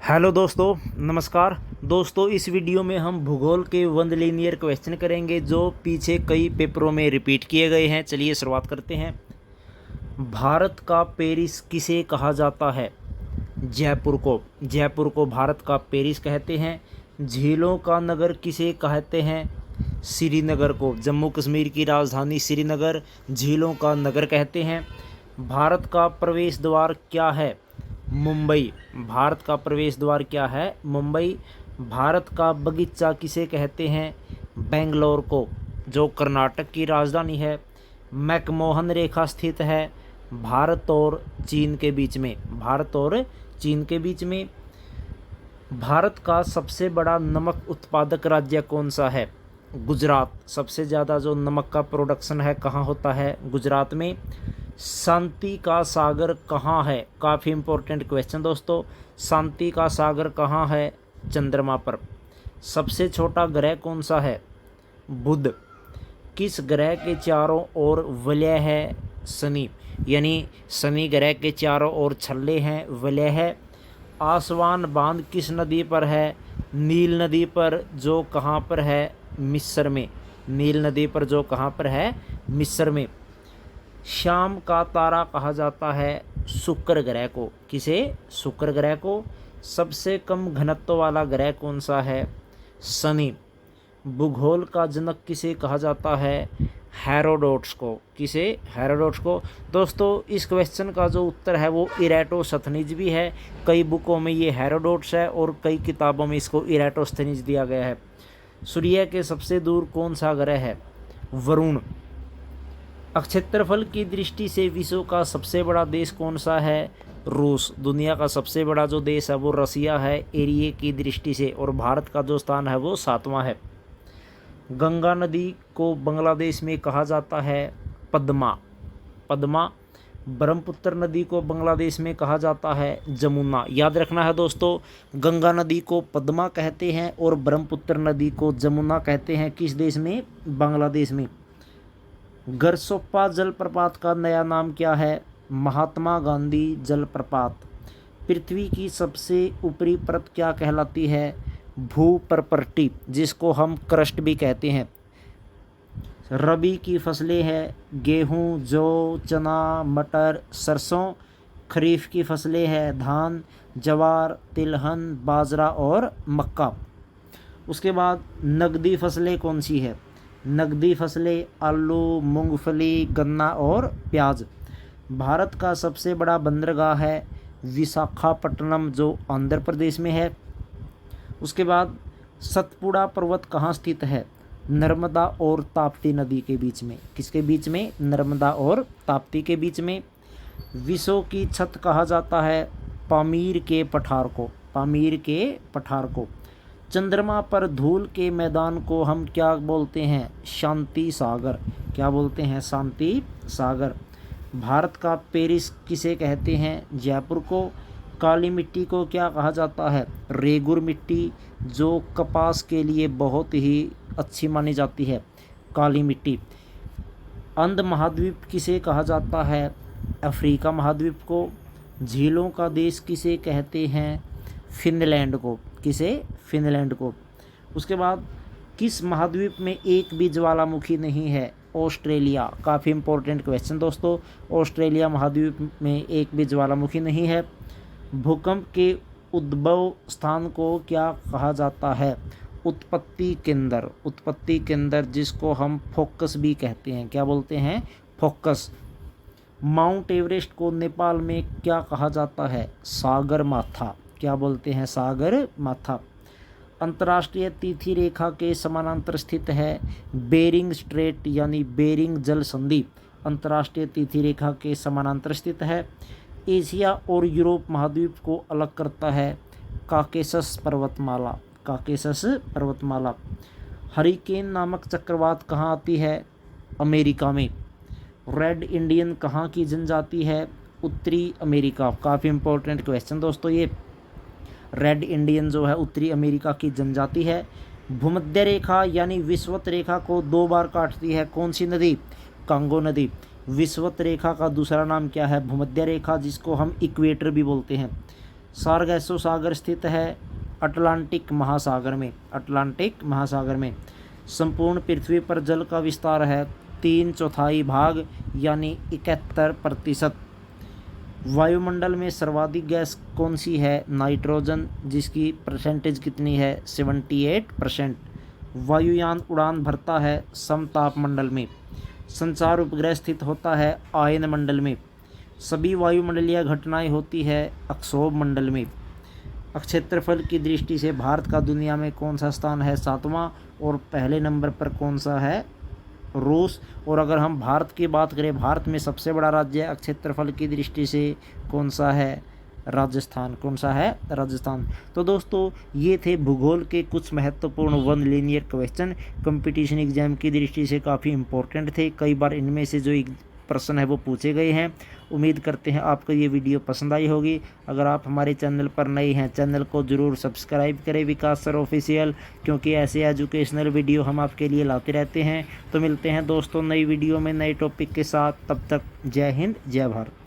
Hello दोस्तों, नमस्कार। दोस्तों, इस वीडियो में हम भूगोल के 1 लीनियर क्वेश्चन करेंगे जो पीछे कई पेपरों में रिपीट किए गए हैं। चलिए शुरुआत करते हैं। भारत का पेरिस किसे कहा जाता है? जयपुर को भारत का पेरिस कहते हैं। झीलों का नगर किसे कहते हैं? श्रीनगर को। जम्मू कश्मीर की राजधानी श्रीनगर झीलों का नगर कहते हैं। भारत का प्रवेश द्वार क्या है? मुंबई। भारत का प्रवेश द्वार क्या है? मुंबई। भारत का बगीचा किसे कहते हैं? बेंगलोर को, जो कर्नाटक की राजधानी है। मैकमोहन रेखा स्थित है भारत और चीन के बीच में। भारत और चीन के बीच में। भारत का सबसे बड़ा नमक उत्पादक राज्य कौन सा है? गुजरात। सबसे ज़्यादा जो नमक का प्रोडक्शन है कहाँ होता है? गुजरात में। शांति का सागर कहाँ है? काफ़ी इंपॉर्टेंट क्वेश्चन दोस्तों। शांति का सागर कहाँ है? चंद्रमा पर। सबसे छोटा ग्रह कौन सा है? बुध। किस ग्रह के चारों ओर वलय है? शनि। यानी शनि ग्रह के चारों ओर छल्ले हैं, वलय है। आसवान बांध किस नदी पर है? नील नदी पर, जो कहाँ पर है? मिस्र में। नील नदी पर, जो कहाँ पर है? मिस्र में। शाम का तारा कहा जाता है शुक्र ग्रह को। किसे? शुक्र ग्रह को। सबसे कम घनत्व वाला ग्रह कौन सा है? शनि। भूगोल का जनक किसे कहा जाता है? हेरोडोटस को। किसे? हेरोडोटस को। दोस्तों, इस क्वेश्चन का जो उत्तर है वो इरेटोस्थनीज भी है। कई बुकों में ये हेरोडोटस है और कई किताबों में इसको इरेटोस्थनीज दिया गया है। सूर्य के सबसे दूर कौन सा ग्रह है? वरुण। क्षेत्रफल की दृष्टि से विश्व का सबसे बड़ा देश कौन सा है? रूस। दुनिया का सबसे बड़ा जो देश है वो रसिया है एरिया की दृष्टि से, और भारत का जो स्थान है वो 7वां है। गंगा नदी को बांग्लादेश में कहा जाता है पद्मा। पद्मा। ब्रह्मपुत्र नदी को बांग्लादेश में कहा जाता है जमुना। याद रखना है दोस्तों, गंगा नदी को पद्मा कहते हैं और ब्रह्मपुत्र नदी को जमुना कहते हैं। किस देश में? बांग्लादेश में। गरसोप्पा जलप्रपात का नया नाम क्या है? महात्मा गांधी जलप्रपात। पृथ्वी की सबसे ऊपरी परत क्या कहलाती है? भूप्रपट्टी, जिसको हम क्रस्ट भी कहते हैं। रबी की फसलें हैं गेहूं, जौ, चना, मटर, सरसों। खरीफ की फसलें हैं धान, जवार, तिलहन, बाजरा और मक्का। उसके बाद नकदी फसलें कौन सी है? नकदी फसलें आलू, मूंगफली, गन्ना और प्याज। भारत का सबसे बड़ा बंदरगाह है विशाखापट्टनम, जो आंध्र प्रदेश में है। उसके बाद सतपुड़ा पर्वत कहाँ स्थित है? नर्मदा और ताप्ती नदी के बीच में। किसके बीच में? नर्मदा और ताप्ती के बीच में। विश्व की छत कहा जाता है पामीर के पठार को। पामीर के पठार को। चंद्रमा पर धूल के मैदान को हम क्या बोलते हैं? शांति सागर। क्या बोलते हैं? शांति सागर। भारत का पेरिस किसे कहते हैं? जयपुर को। काली मिट्टी को क्या कहा जाता है? रेगुर मिट्टी, जो कपास के लिए बहुत ही अच्छी मानी जाती है, काली मिट्टी। अंध महाद्वीप किसे कहा जाता है? अफ्रीका महाद्वीप को। झीलों का देश किसे कहते हैं? फिनलैंड को। किसे? फिनलैंड को। उसके बाद किस महाद्वीप में एक भी ज्वालामुखी नहीं है? ऑस्ट्रेलिया। काफ़ी इंपॉर्टेंट क्वेश्चन दोस्तों। ऑस्ट्रेलिया महाद्वीप में एक भी ज्वालामुखी नहीं है। भूकंप के उद्भव स्थान को क्या कहा जाता है? उत्पत्ति केंद्र। उत्पत्ति केंद्र, जिसको हम फोकस भी कहते हैं। क्या बोलते हैं? फोकस। माउंट एवरेस्ट को नेपाल में क्या कहा जाता है? सागर माथा। क्या बोलते हैं? सागर माथा। अंतर्राष्ट्रीय तिथि रेखा के समानांतर स्थित है बेरिंग स्ट्रेट, यानी बेरिंग जल संधि अंतर्राष्ट्रीय तिथि रेखा के समानांतर स्थित है। एशिया और यूरोप महाद्वीप को अलग करता है काकेशस पर्वतमाला। काकेशस पर्वतमाला। हरिकेन नामक चक्रवात कहाँ आती है? अमेरिका में। रेड इंडियन कहाँ की जनजाति है? उत्तरी अमेरिका। काफ़ी इंपॉर्टेंट क्वेश्चन दोस्तों ये। रेड इंडियन जो है उत्तरी अमेरिका की जनजाति है। भूमध्य रेखा यानी विषुवत रेखा को 2 बार काटती है कौन सी नदी? कांगो नदी। विषुवत रेखा का दूसरा नाम क्या है? भूमध्य रेखा, जिसको हम इक्वेटर भी बोलते हैं। सारगैसो सागर स्थित है अटलांटिक महासागर में। अटलांटिक महासागर में। संपूर्ण पृथ्वी पर जल का विस्तार है 3/4 भाग यानी 71%। वायुमंडल में सर्वाधिक गैस कौन सी है? नाइट्रोजन, जिसकी परसेंटेज कितनी है? 78%। वायुयान उड़ान भरता है समतापमंडल में। संचार उपग्रह स्थित होता है आयन मंडल में। सभी वायुमंडलीय घटनाएं होती है अक्षोभ मंडल में। क्षेत्रफल की दृष्टि से भारत का दुनिया में कौन सा स्थान है? 7वां। और पहले नंबर पर कौन सा है? रूस। और अगर हम भारत की बात करें, भारत में सबसे बड़ा राज्य क्षेत्रफल की दृष्टि से कौन सा है? राजस्थान। कौन सा है? राजस्थान। तो दोस्तों ये थे भूगोल के कुछ महत्वपूर्ण 1 लीनियर क्वेश्चन, कंपटीशन एग्जाम की दृष्टि से काफ़ी इंपॉर्टेंट थे। कई बार इनमें से जो प्रश्न है वो पूछे गए हैं। उम्मीद करते हैं आपको ये वीडियो पसंद आई होगी। अगर आप हमारे चैनल पर नए हैं, चैनल को ज़रूर सब्सक्राइब करें विकास सर ऑफिशियल, क्योंकि ऐसे एजुकेशनल वीडियो हम आपके लिए लाते रहते हैं। तो मिलते हैं दोस्तों नई वीडियो में नए टॉपिक के साथ। तब तक जय हिंद, जय भारत।